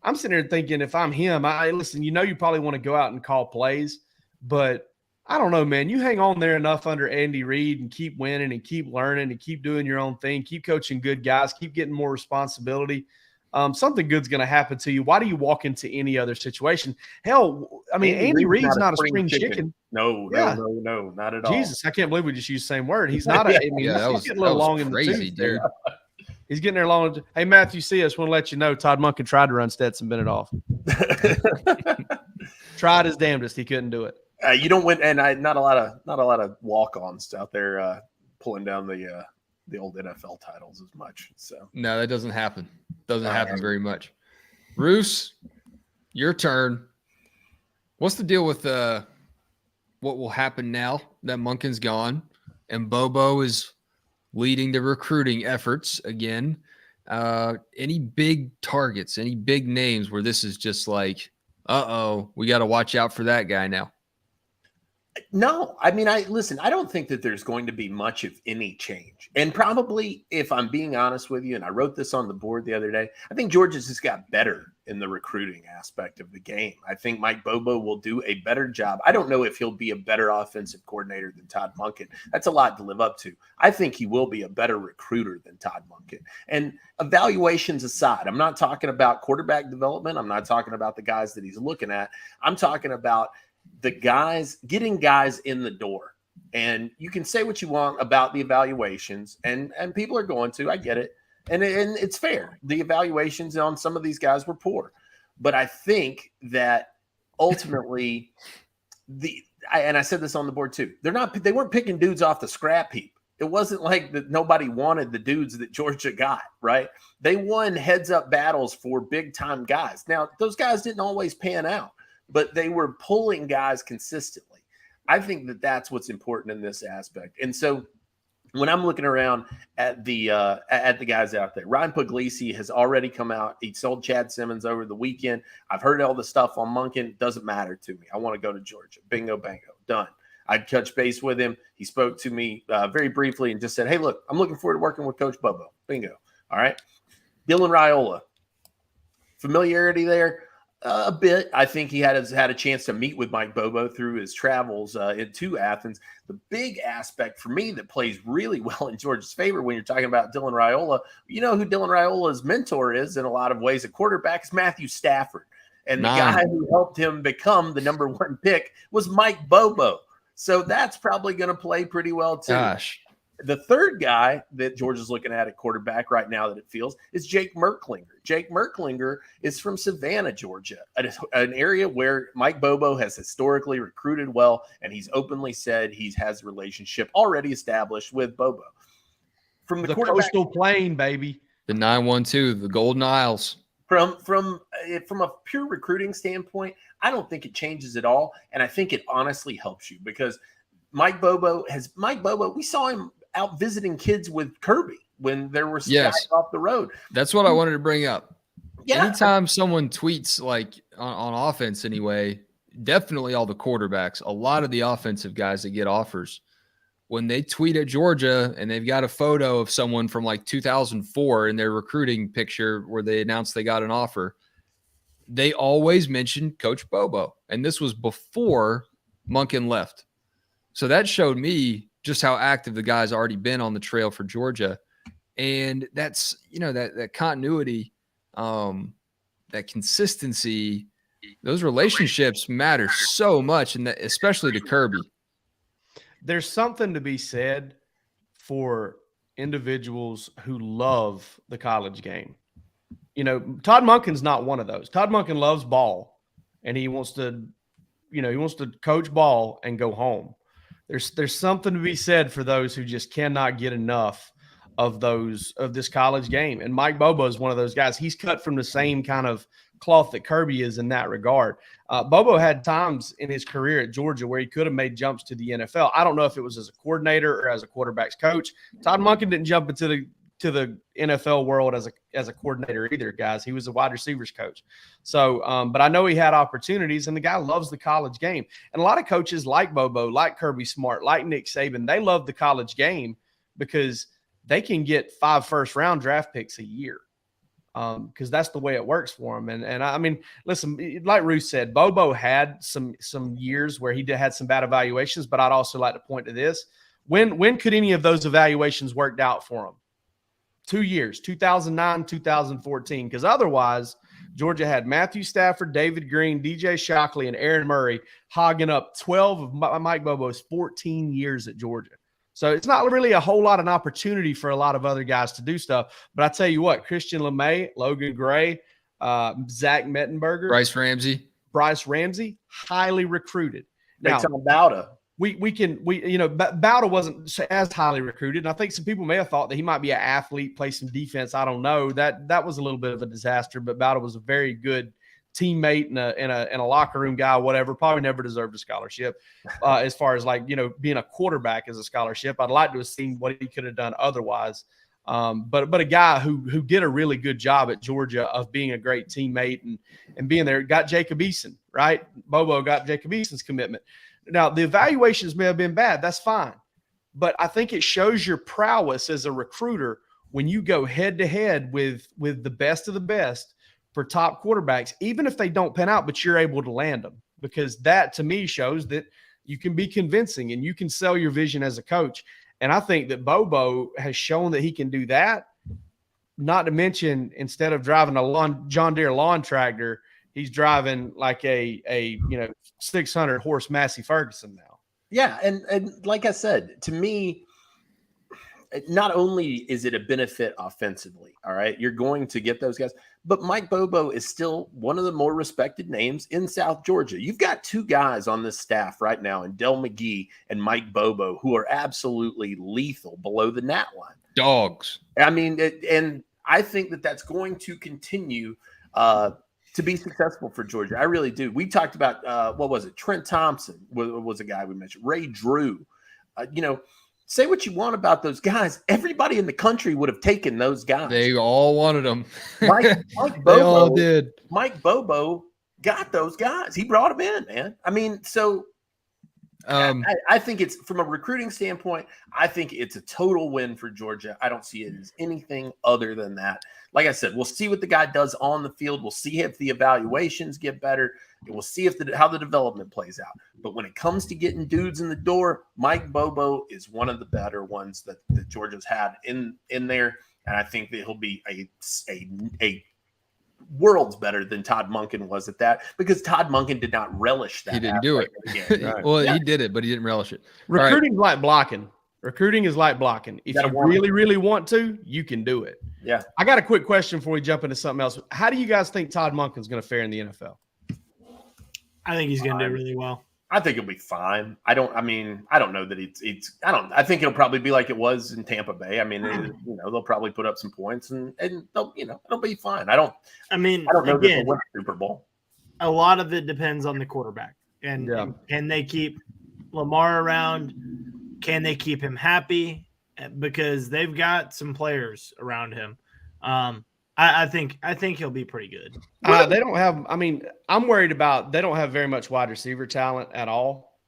I'm sitting here thinking, if I'm him, listen. You probably want to go out and call plays. But I don't know, man. You hang on there enough under Andy Reid and keep winning and keep learning and keep doing your own thing. Keep coaching good guys. Keep getting more responsibility. Something good's going to happen to you. Why do you walk into any other situation? Hell, I mean, Andy Reid's not a spring chicken. No, not at all. Jesus, I can't believe we just used the same word. He's not a. I mean, he's getting a little long in the tooth there. He's getting there long. Hey, Matthew, see us. Want to let you know Todd Monken tried to run Stetson Bennett off. Tried his damnedest. He couldn't do it. You don't win, and not a lot of walk-ons out there pulling down the old NFL titles as much. So no, that doesn't happen. Doesn't happen very much. Roos, your turn. What's the deal with what will happen now that Monken's gone and Bobo is leading the recruiting efforts again? Any big targets, any big names where this is just like, we got to watch out for that guy now? No, I mean, I don't think that there's going to be much of any change. And probably, if I'm being honest with you, and I wrote this on the board the other day, I think Georgia's just got better in the recruiting aspect of the game. I think Mike Bobo will do a better job. I don't know if he'll be a better offensive coordinator than Todd Monken. That's a lot to live up to. I think he will be a better recruiter than Todd Monken. And evaluations aside, I'm not talking about quarterback development. I'm not talking about the guys that he's looking at. I'm talking about the guys, getting guys in the door. And you can say what you want about the evaluations, and people are going to. I get it, and it's fair. The evaluations on some of these guys were poor, but I think that ultimately I said this on the board too. They weren't picking dudes off the scrap heap. It wasn't like that nobody wanted the dudes that Georgia got, right? They won heads-up battles for big-time guys. Now, those guys didn't always pan out, but they were pulling guys consistently. I think that that's what's important in this aspect. And so when I'm looking around at the guys out there, Ryan Puglisi has already come out. He sold Chad Simmons over the weekend. I've heard all the stuff on Monken. Doesn't matter to me. I want to go to Georgia. Bingo, bango. Done. I'd touch base with him. He spoke to me very briefly and just said, hey, look, I'm looking forward to working with Coach Bobo. Bingo. All right. Dylan Raiola. Familiarity there? A bit. I think he had a chance to meet with Mike Bobo through his travels into Athens. The big aspect for me that plays really well in Georgia's favor when you're talking about Dylan Raiola, you know who Dylan Raiola's mentor is in a lot of ways. A quarterback is Matthew Stafford. And the guy who helped him become the number 1 pick was Mike Bobo. So that's probably going to play pretty well too. Gosh. The third guy that Georgia's looking at quarterback right now that it feels is Jake Merklinger. Jake Merklinger is from Savannah, Georgia, an area where Mike Bobo has historically recruited well, and he's openly said he has a relationship already established with Bobo. From the coastal plain, baby. The 912, the Golden Isles. From a pure recruiting standpoint, I don't think it changes at all, and I think it honestly helps you because Mike Bobo, we saw him out visiting kids with Kirby when there were guys off the road. That's what I wanted to bring up. Yeah. Anytime someone tweets like on offense anyway, definitely all the quarterbacks, a lot of the offensive guys that get offers, when they tweet at Georgia and they've got a photo of someone from like 2004 in their recruiting picture where they announced they got an offer, they always mention Coach Bobo. And this was before Monken left. So that showed me just how active the guy's already been on the trail for Georgia. And that's, that continuity, that consistency, those relationships matter so much, and especially to Kirby. There's something to be said for individuals who love the college game. Todd Monken's not one of those. Todd Monken loves ball, and he wants to coach ball and go home. There's something to be said for those who just cannot get enough of this college game. And Mike Bobo is one of those guys. He's cut from the same kind of cloth that Kirby is in that regard. Bobo had times in his career at Georgia where he could have made jumps to the NFL. I don't know if it was as a coordinator or as a quarterback's coach. Todd Monken didn't jump into the NFL world as a coordinator either, guys. He was a wide receivers coach. So, but I know he had opportunities, and the guy loves the college game. And a lot of coaches like Bobo, like Kirby Smart, like Nick Saban, they love the college game because they can get 5 first-round draft picks a year. Because that's the way it works for him. And I mean, listen, like Ruth said, Bobo had some years where he had some bad evaluations, but I'd also like to point to this. When could any of those evaluations worked out for him? 2 years, 2009, 2014, because otherwise Georgia had Matthew Stafford, David Green, DJ Shockley, and Aaron Murray hogging up 12 of Mike Bobo's 14 years at Georgia. So it's not really a whole lot of opportunity for a lot of other guys to do stuff. But I tell you what, Christian LeMay, Logan Gray, Zach Mettenberger, Bryce Ramsey, highly recruited. Now, Bauta. Bauta wasn't as highly recruited. And I think some people may have thought that he might be an athlete, play some defense. I don't know. That was a little bit of a disaster, but Bauta was a very good teammate and a locker room guy, whatever. Probably never deserved a scholarship. As far as being a quarterback as a scholarship, I'd like to have seen what he could have done otherwise. But a guy who did a really good job at Georgia of being a great teammate and being there, got Jacob Eason, right? Bobo got Jacob Eason's commitment. Now, the evaluations may have been bad. That's fine. But I think it shows your prowess as a recruiter when you go head-to-head with the best of the best for top quarterbacks, even if they don't pan out, but you're able to land them. Because that, to me, shows that you can be convincing and you can sell your vision as a coach. And I think that Bobo has shown that he can do that. Not to mention, instead of driving a John Deere lawn tractor, he's driving like a 600 horse Massey Ferguson now. Yeah, and like I said, to me, not only is it a benefit offensively, all right, you're going to get those guys, but Mike Bobo is still one of the more respected names in South Georgia. You've got two guys on this staff right now, and Del McGee and Mike Bobo, who are absolutely lethal below the gnat line. Dogs. I mean, and I think that that's going to continue to be successful for Georgia. I really do. We talked about, what was it? Trent Thompson was a guy we mentioned. Ray Drew. Say what you want about those guys. Everybody in the country would have taken those guys. They all wanted them. Mike Bobo, they all did. Mike Bobo got those guys. He brought them in, man. I mean, so I think it's, from a recruiting standpoint, I think it's a total win for Georgia. I don't see it as anything other than that. Like I said, we'll see what the guy does on the field. We'll see if the evaluations get better. And we'll see if how the development plays out. But when it comes to getting dudes in the door, Mike Bobo is one of the better ones that Georgia's had in there. And I think that he'll be a worlds better than Todd Monken was at that, because Todd Monken did not relish that. He didn't do it. Right. Well, yeah. He did it, but he didn't relish it. Recruiting is like blocking. Recruiting is like blocking. If you really, really want to, you can do it. Yeah. I got a quick question before we jump into something else. How do you guys think Todd Monken's going to fare in the NFL? I think he's going to do really well. I think it'll be fine. I don't know that I think it'll probably be like it was in Tampa Bay. I mean, they'll probably put up some points and they'll, it'll be fine. I don't know again, that they'll win a Super Bowl. A lot of it depends on the quarterback. And can they keep Lamar around? Can they keep him happy? Because they've got some players around him. I think he'll be pretty good. They don't have. I mean, I'm worried about they don't have very much wide receiver talent at all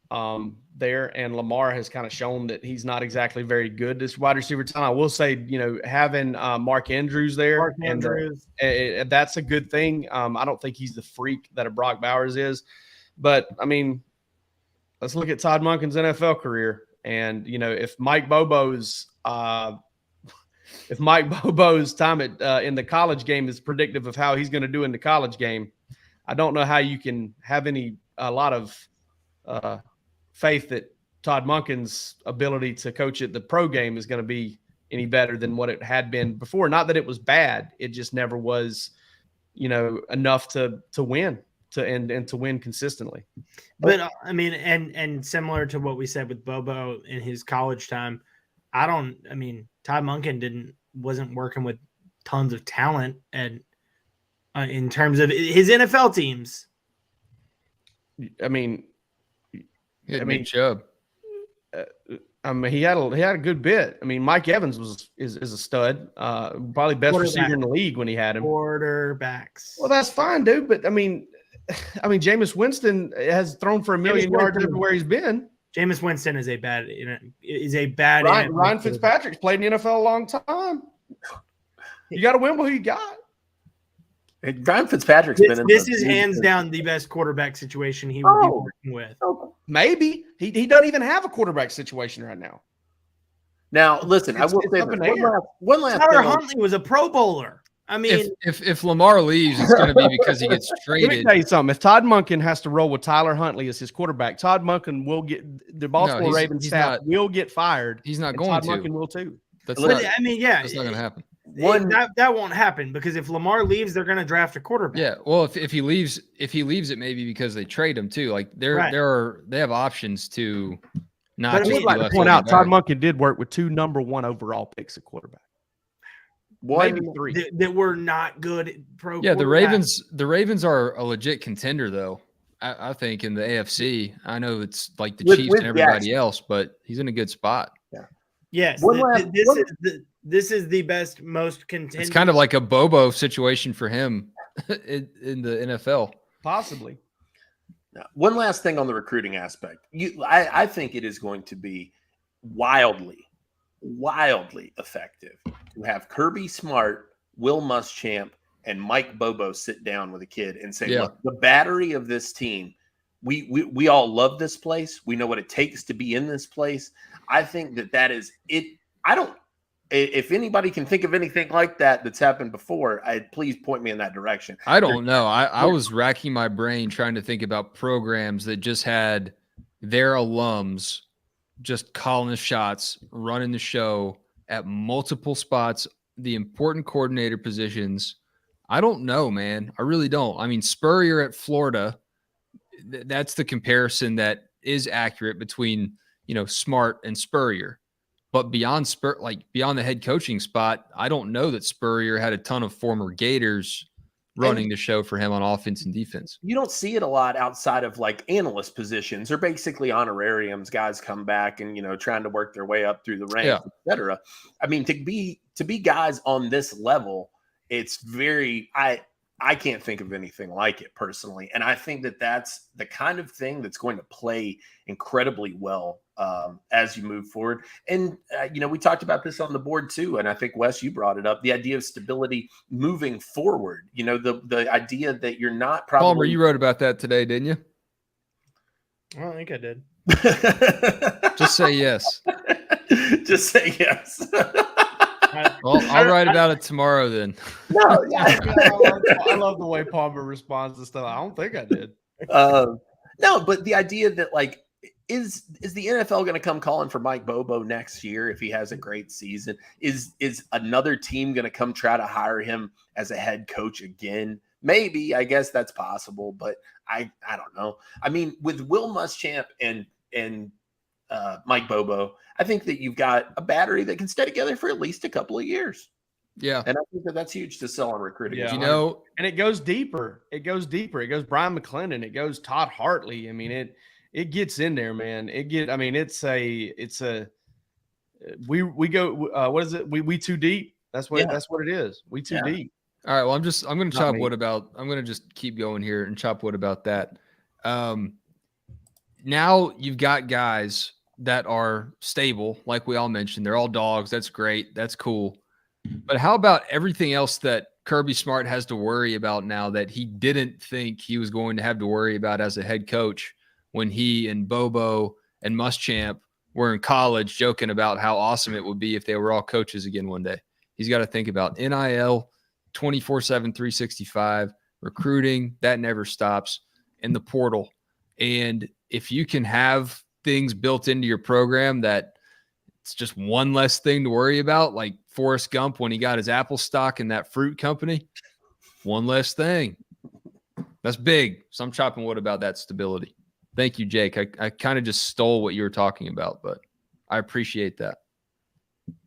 there, and Lamar has kind of shown that he's not exactly very good this wide receiver talent. I will say, having Mark Andrews there, that's a good thing. I don't think he's the freak that a Brock Bowers is, but I mean, let's look at Todd Monken's NFL career, and if Mike Bobo's time in the college game is predictive of how he's going to do in the college game, I don't know how you can have a lot of faith that Todd Monken's ability to coach at the pro game is going to be any better than what it had been before. Not that it was bad. It just never was, enough to win and to win consistently. But I mean, and similar to what we said with Bobo in his college time, Todd Monken wasn't working with tons of talent, and in terms of his NFL teams. Chubb. He had a good bit. I mean, Mike Evans is a stud, probably best receiver in the league when he had him. Quarterbacks. Well, that's fine, dude. But I mean, Jameis Winston has thrown for 1 million yards everywhere he's been. Jameis Winston is a bad. Ryan Fitzpatrick's played in the NFL a long time. You got to win with who you got. Ryan Fitzpatrick's been. This is hands down the best quarterback situation he will be working with. Maybe he doesn't even have a quarterback situation right now. Now, listen, I will say one last. Tyler Huntley was a Pro Bowler. I mean, if Lamar leaves, it's going to be because he gets traded. Let me tell you something. If Todd Monken has to roll with Tyler Huntley as his quarterback, Todd Monken will get the Baltimore Ravens staff will get fired. He's not going Todd to. Monken will too. That's not going to happen. That won't happen because if Lamar leaves, they're going to draft a quarterback. Yeah, well, if he leaves, it may be because they trade him too. Like they have options to not. But I would like to point out, Todd Monken did work with 2 number 1 overall picks at quarterback. Maybe 3 that were not good pro. Yeah, the Ravens are a legit contender though. I think in the AFC. I know it's like the Chiefs and everybody else, but he's in a good spot. Yeah. Yes, this is the best, most contender. It's kind of like a Bobo situation for him in the NFL. Possibly. Now, one last thing on the recruiting aspect. I think it is going to be wildly effective to have Kirby Smart, Will Muschamp, and Mike Bobo sit down with a kid and say, look, the battery of this team, we all love this place. We know what it takes to be in this place. I think that is it. If anybody can think of anything like that's happened before, please point me in that direction. I don't know. I was racking my brain trying to think about programs that just had their alums just calling the shots, running the show at multiple spots, the important coordinator positions. I don't know, man. I really don't. I mean, Spurrier at Florida, that's the comparison that is accurate between, Smart and Spurrier. But beyond beyond the head coaching spot, I don't know that Spurrier had a ton of former Gators running the show for him on offense and defense. You don't see it a lot outside of like analyst positions or basically honorariums. Guys come back and, trying to work their way up through the ranks, et cetera. I mean, to be guys on this level, it's very, I can't think of anything like it personally. And I think that that's the kind of thing that's going to play incredibly well as you move forward. And, we talked about this on the board too. And I think, Wes, you brought it up, the idea of stability moving forward, the idea that you're not probably. Palmer, you wrote about that today, didn't you? I don't think I did. Just say yes. Just say yes. Well, I'll write about it tomorrow then. No, I love the way Palmer responds to stuff. I don't think I did. No, but the idea that is the NFL going to come calling for Mike Bobo next year if he has a great season? Is another team going to come try to hire him as a head coach again? Maybe. I guess that's possible, but I don't know. I mean, with Will Muschamp and Mike Bobo, I think that you've got a battery that can stay together for at least a couple of years. Yeah. And I think that's huge to sell on recruiting. Yeah. And it goes deeper. It goes Brian McClendon. It goes Todd Hartley. I mean, it gets in there, man. We go, what is it? We too deep. That's what it is. We too deep. All right. Well, I'm going to chop wood about, I'm going to just keep going here and chop wood about that. Now you've got guys that are stable, like we all mentioned. They're all dogs. That's great. That's cool. But how about everything else that Kirby Smart has to worry about now that he didn't think he was going to have to worry about as a head coach when he and Bobo and Muschamp were in college joking about how awesome it would be if they were all coaches again one day? He's got to think about NIL, 24/7, 365, recruiting, that never stops, and the portal. And if you can have things built into your program that it's just one less thing to worry about, like Forrest Gump when he got his Apple stock in that fruit company, one less thing. That's big. So I'm chopping wood about that stability. Thank you, Jake. I kind of just stole what you were talking about, but I appreciate that.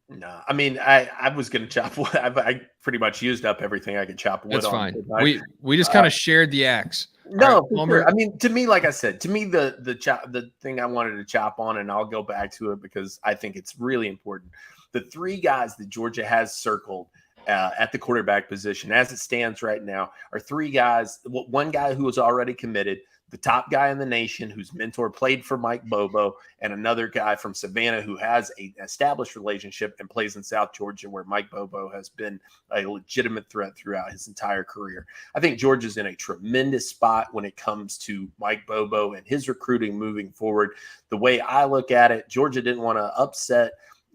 No, I mean, I was going to chop wood. I pretty much used up everything I could chop wood That's on. That's fine. We just kind of shared the axe. No, right, sure. I mean, to me, like I said, the thing I wanted to chop on, and I'll go back to it because I think it's really important. The three guys that Georgia has circled at the quarterback position, as it stands right now, are three guys. One guy who is already committed, the top guy in the nation whose mentor played for Mike Bobo, and another guy from Savannah who has an established relationship and plays in South Georgia, where Mike Bobo has been a legitimate threat throughout his entire career. I think Georgia's in a tremendous spot when it comes to Mike Bobo and his recruiting moving forward. The way I look at it, Georgia didn't want to upset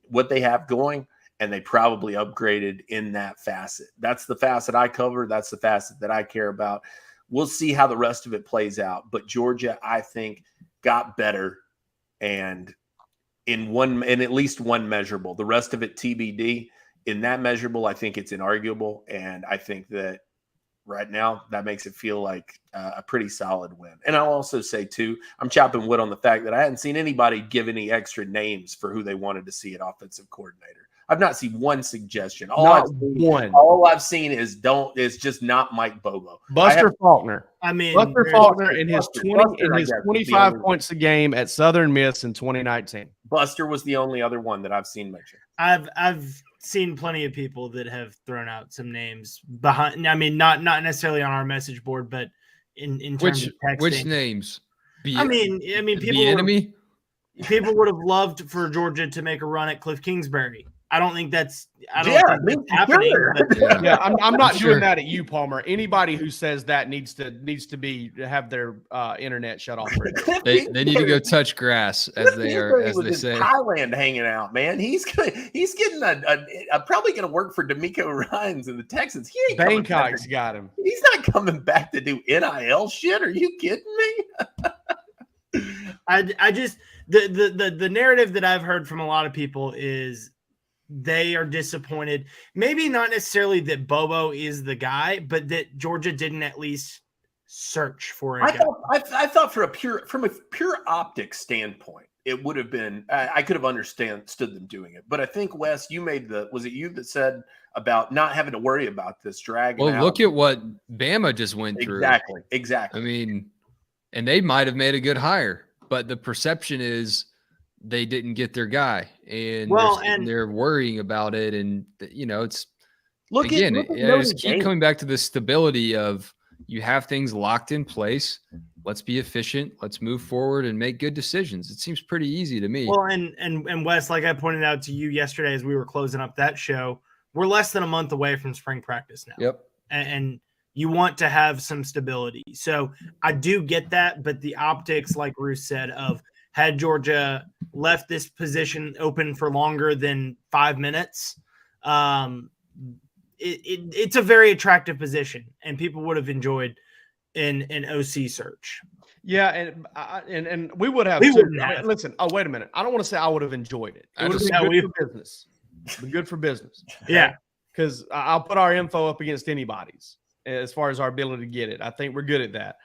what they have going, and they probably upgraded in that facet. That's the facet I cover. That's the facet that I care about. We'll see how the rest of it plays out. But Georgia, I think, got better and in at least one measurable. The rest of it TBD. In that measurable, I think it's inarguable. And I think that right now that makes it feel like a pretty solid win. And I'll also say, too, I'm chopping wood on the fact that I hadn't seen anybody give any extra names for who they wanted to see at offensive coordinator. I've not seen one suggestion. All I've seen is just not Mike Bobo. Buster Faulkner. I mean, Buster Faulkner in his 25 points a game at Southern Miss in 2019. Buster was the only other one that I've seen mentioned. I've seen plenty of people that have thrown out some names behind. I mean, not necessarily on our message board, but in terms of texting. Which names? I mean, people would have loved for Georgia to make a run at Cliff Kingsbury. I don't think that's happening. Yeah, I'm not doing that at you, Palmer. Anybody who says that needs to have their internet shut off. They need to go touch grass, as they say. Thailand hanging out, man. He's getting probably going to work for D'Amico Ryans and the Texans. He ain't Bangkok's got him. He's not coming back to do NIL shit. Are you kidding me? I just the narrative that I've heard from a lot of people is they are disappointed. Maybe not necessarily that Bobo is the guy, but that Georgia didn't at least search for a guy. I thought from a pure optics standpoint, it would have been I could have understood them doing it. But I think, Wes, you made was it you that said about not having to worry about this dragging out? Look at what Bama just went through. Exactly. I mean, and they might have made a good hire, but the perception is they didn't get their guy, and they're worrying about it. And it's just keep coming back to the stability of you have things locked in place. Let's be efficient. Let's move forward and make good decisions. It seems pretty easy to me. Well, and Wes, like I pointed out to you yesterday as we were closing up that show, we're less than a month away from spring practice now. Yep. And you want to have some stability. So I do get that, but the optics, like Bruce said, of had Georgia left this position open for longer than 5 minutes, it's a very attractive position, and people would have enjoyed an OC search. Yeah, and we would have. Listen, wait a minute. I don't want to say I would have enjoyed it. It would have been good for business. Good for business. Okay? Yeah, because I'll put our info up against anybody's as far as our ability to get it. I think we're good at that.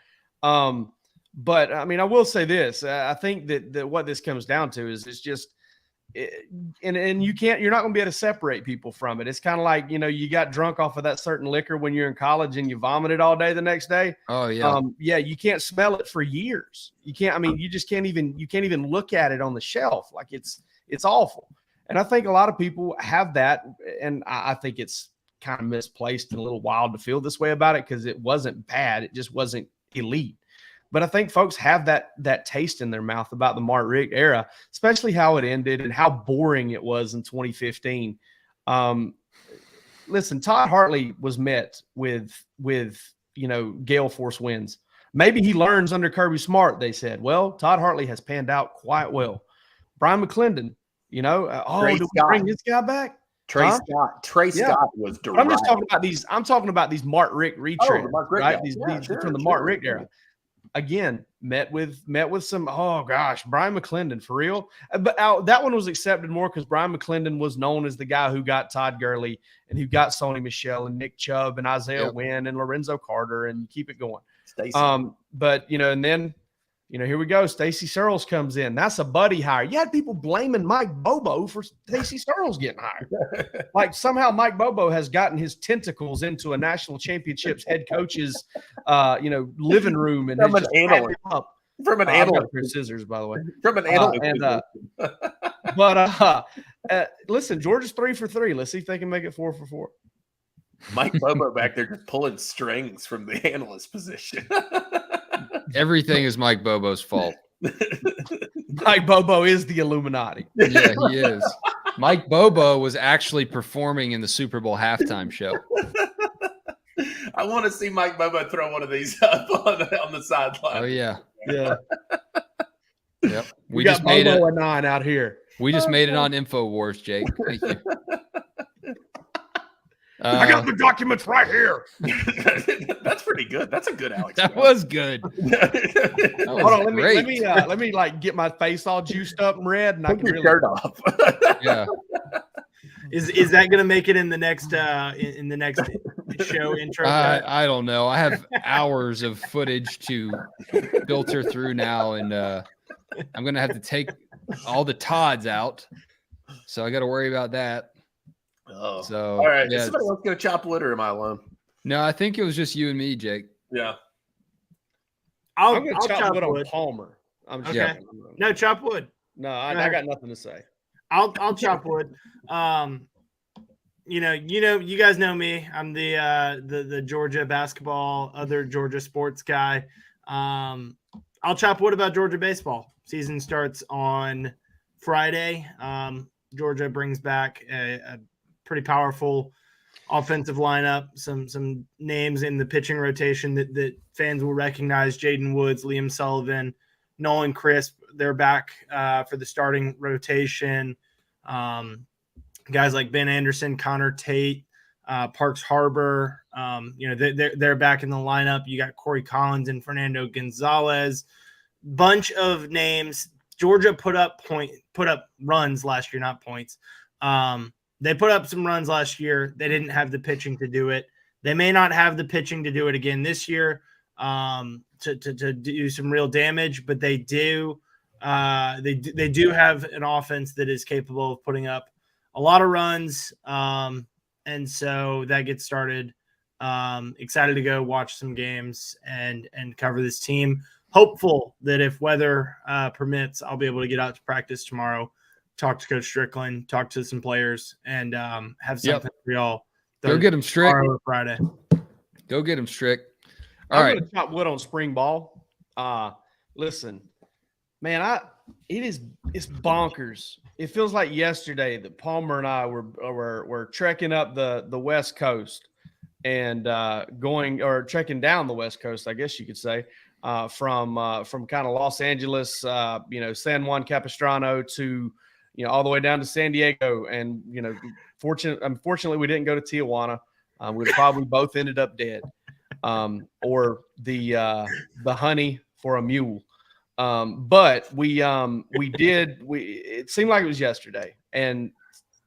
But I mean, I will say this. I think that what this comes down to is it's just, and you're not going to be able to separate people from it. It's kind of like, you got drunk off of that certain liquor when you're in college and you vomited all day the next day. Oh yeah. You can't smell it for years. You can't, you just can't even look at it on the shelf. Like it's awful. And I think a lot of people have that. And I think it's kind of misplaced and a little wild to feel this way about it, because it wasn't bad. It just wasn't elite. But I think folks have that taste in their mouth about the Mark Richt era, especially how it ended and how boring it was in 2015. Listen, Todd Hartley was met with gale force winds. Maybe he learns under Kirby Smart, they said. Well, Todd Hartley has panned out quite well. Brian McClendon, do we bring this guy back? Trey Scott was direct. I'm just talking about these. I'm talking about these Mark Richt retreads, right? These from the Mark Richt era. Again, met with some, Brian McClendon, for real. But that one was accepted more because Brian McClendon was known as the guy who got Todd Gurley and who got Sony Michel and Nick Chubb and Isaiah Wynn and Lorenzo Carter, and keep it going. But and then here we go. Stacey Searles comes in. That's a buddy hire. You had people blaming Mike Bobo for Stacey Searles getting hired. Like somehow Mike Bobo has gotten his tentacles into a national championships head coach's, living room and from an analyst. From an analyst. Scissors, by the way. From an analyst. Listen, Georgia's 3 for 3. Let's see if they can make it 4 for 4. Mike Bobo back there just pulling strings from the analyst position. Everything is Mike Bobo's fault. Mike Bobo is the Illuminati. Yeah, he is. Mike Bobo was actually performing in the Super Bowl halftime show. I want to see Mike Bobo throw one of these up on the sideline. Oh yeah. Yep. We got just made Bobo it. a 9 out here. We just made it on InfoWars, Jake. Thank you. I got the documents right here. That's pretty good. That's a good Alex. That was good. Hold on, let me like get my face all juiced up and red, and I can really shirt off. Yeah. Is that going to make it in the next show intro? I don't know. I have hours of footage to filter through now, and I'm going to have to take all the Todds out, so I got to worry about that. Oh, so all right. Yeah, somebody else go chop wood, or am I alone? No, I think it was just you and me, Jake. Yeah. I'm going to chop wood on Palmer. I'm just okay. No, chop wood. No, I got nothing to say. I'll chop wood. You guys know me. I'm the Georgia basketball, other Georgia sports guy. I'll chop wood about Georgia baseball. Season starts on Friday. Georgia brings back a pretty powerful offensive lineup, some names in the pitching rotation that fans will recognize: Jaden Woods, Liam Sullivan, Nolan Crisp. They're back for the starting rotation. Guys like Ben Anderson, Connor Tate, Parks Harbor. They're back in the lineup. You got Corey Collins and Fernando Gonzalez. bunch of names. Georgia put up runs last year, not points. They put up some runs last year. They didn't have the pitching to do it. They may not have the pitching to do it again this year to do some real damage, but they do. They do have an offense that is capable of putting up a lot of runs, and so that gets started. Excited to go watch some games and cover this team. Hopeful that if weather permits, I'll be able to get out to practice tomorrow, talk to Coach Strickland, talk to some players, and have something for y'all. Go get them, Strick. Friday. Go get them, Strick. I'm going to chop wood on spring ball. Listen, man, it's bonkers. It feels like yesterday that Palmer and I were trekking up the West Coast and trekking down the West Coast, I guess you could say, from kind of Los Angeles, San Juan Capistrano to all the way down to San Diego, and unfortunately we didn't go to Tijuana. We'd probably both ended up dead, or the honey for a mule. But it seemed like it was yesterday, and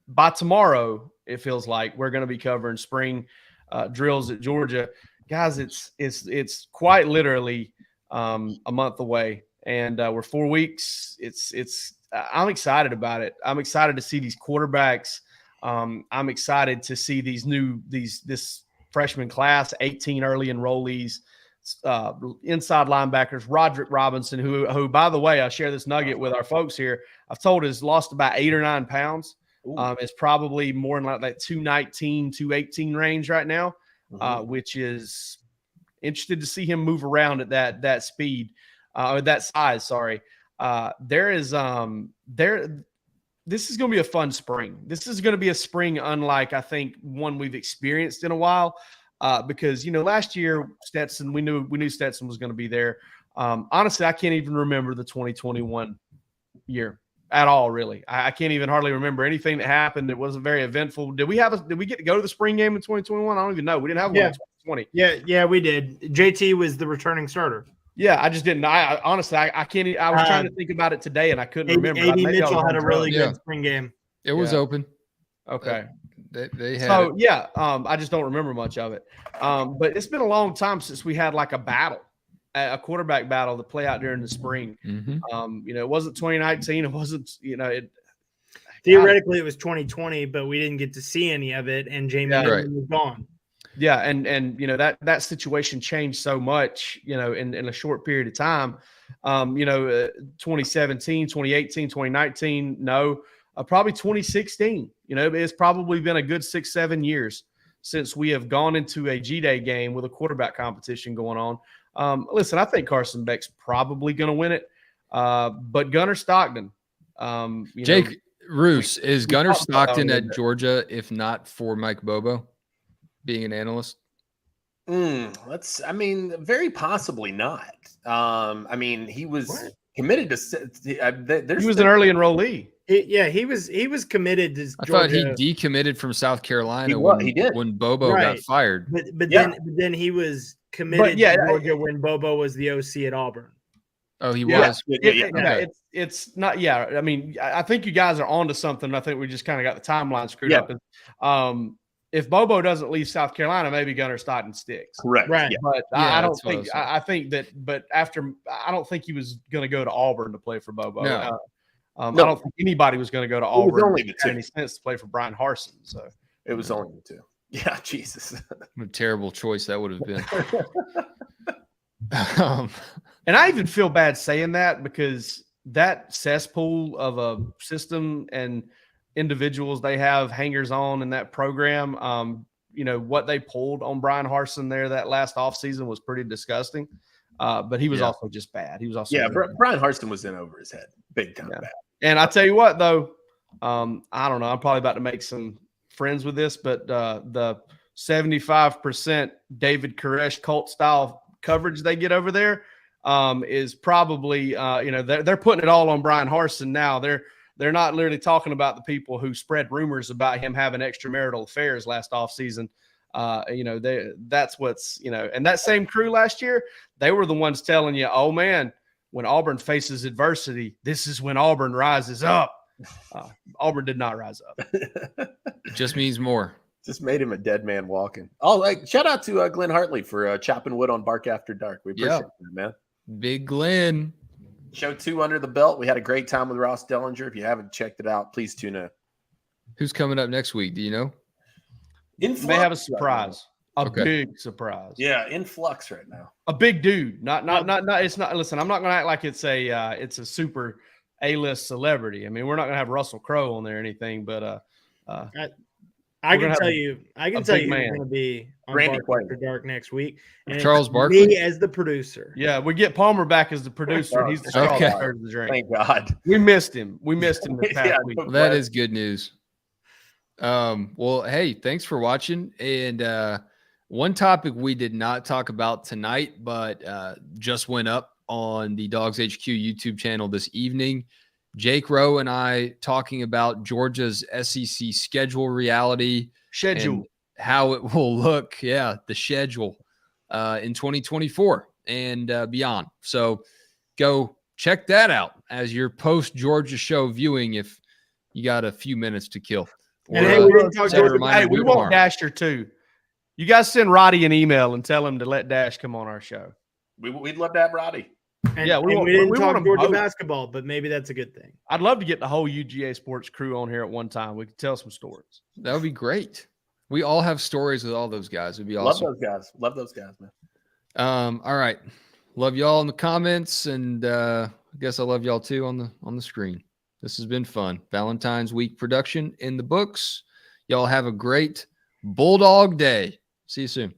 by tomorrow it feels like we're going to be covering spring drills at Georgia. Guys, it's quite literally a month away, and we're 4 weeks. I'm excited about it. I'm excited to see these quarterbacks. I'm excited to see this freshman class, 18 early enrollees, inside linebackers, Roderick Robinson, who by the way, I share this nugget with our folks here. I've told has lost about 8 or 9 pounds. It's probably more in like that 219, 218 range right now, which is interested to see him move around at that speed, or that size. Sorry. This is going to be a fun spring. This is going to be a spring unlike, I think, one we've experienced in a while, because last year Stetson, we knew Stetson was going to be there. Honestly, I can't even remember the 2021 year at all. Really, I can't even hardly remember anything that happened. It wasn't very eventful. Did we get to go to the spring game in 2021? I don't even know. We didn't have one in 2020. Yeah, we did. JT was the returning starter. Yeah, I just didn't. Honestly, I can't. I was trying to think about it today, and I couldn't remember. A.D. Mitchell had a really good spring game. It was open. Okay. They had. So I just don't remember much of it. But it's been a long time since we had like a quarterback battle to play out during the spring. Mm-hmm. It wasn't 2019. It wasn't. Theoretically, it was 2020, but we didn't get to see any of it, and Jamie was gone. Yeah, and that situation changed so much, in a short period of time. 2017, 2018, 2019, no, probably 2016. It's probably been a good 6-7 years since we have gone into a G-Day game with a quarterback competition going on. Listen, I think Carson Beck's probably going to win it, but Gunnar Stockton. Jake Roos, is Gunnar Stockton at Georgia if not for Mike Bobo being an analyst? Very possibly not. He was committed to. He was an early enrollee. He was committed to Georgia. I thought he decommitted from South Carolina he did when Bobo got fired. But then he was committed to Georgia when Bobo was the OC at Auburn. Oh, he was. It's not. Yeah, I think you guys are onto something. I think we just kind of got the timeline screwed up. If Bobo doesn't leave South Carolina, maybe Gunnar Stockton sticks. Correct. Right. Yeah. But I don't think. I think that. But I don't think he was going to go to Auburn to play for Bobo. No. I don't think anybody was going to go to Auburn. It was only the two. Any sense to play for Brian Harsin? So it was only the two. Yeah, Jesus. What a terrible choice that would have been. And I even feel bad saying that, because that cesspool of a system and individuals they have hangers on in that program, what they pulled on Brian Harsin there that last offseason was pretty disgusting. But he was also just bad. He was also Brian Harsin was in over his head, big time bad. And I tell you what, though, I don't know. I'm probably about to make some friends with this, but the 75% David Koresh cult style coverage they get over there is probably they're putting it all on Brian Harsin now. They're not literally talking about the people who spread rumors about him having extramarital affairs last offseason. That's what's, and that same crew last year, they were the ones telling you, oh man, when Auburn faces adversity, this is when Auburn rises up. Auburn did not rise up. It just means more. Just made him a dead man walking. Oh, like shout out to Glenn Hartley for chopping wood on Bark After Dark. We appreciate that, man. Big Glenn. Show 2 under the belt. We had a great time with Ross Dellinger. If you haven't checked it out, please tune in. Who's coming up next week? Do you know? They have a surprise. Big surprise. Yeah, in flux right now. A big dude. Not. It's not. Listen, I'm not going to act like it's a super A-list celebrity. I mean, we're not going to have Russell Crowe on there or anything, but I can tell you who's going to be on Randy Bark After Dark next week. And Charles Barkley? Me as the producer. Yeah, we get Palmer back as the producer. He's the straw that stirs the drink. Thank God. We missed him. This past week. Well, that is good news. Well, hey, thanks for watching. And one topic we did not talk about tonight, but just went up on the DawgsHQ YouTube channel this evening. Jake Rowe and I talking about Georgia's SEC schedule reality. And how it will look. Yeah, the schedule in 2024 and beyond. So go check that out as your post-Georgia show viewing if you got a few minutes to kill. And hey, we didn't talk Georgia. Hey, we want Dasher too. You guys send Roddy an email and tell him to let Dash come on our show. We'd love to have Roddy. We didn't talk Georgia basketball, but maybe that's a good thing. I'd love to get the whole UGA sports crew on here at one time. We could tell some stories. That would be great. We all have stories with all those guys. It'd be awesome. Love those guys, man. All right. Love y'all in the comments, and I guess I love y'all too on the screen. This has been fun. Valentine's week production in the books. Y'all have a great Bulldog day. See you soon.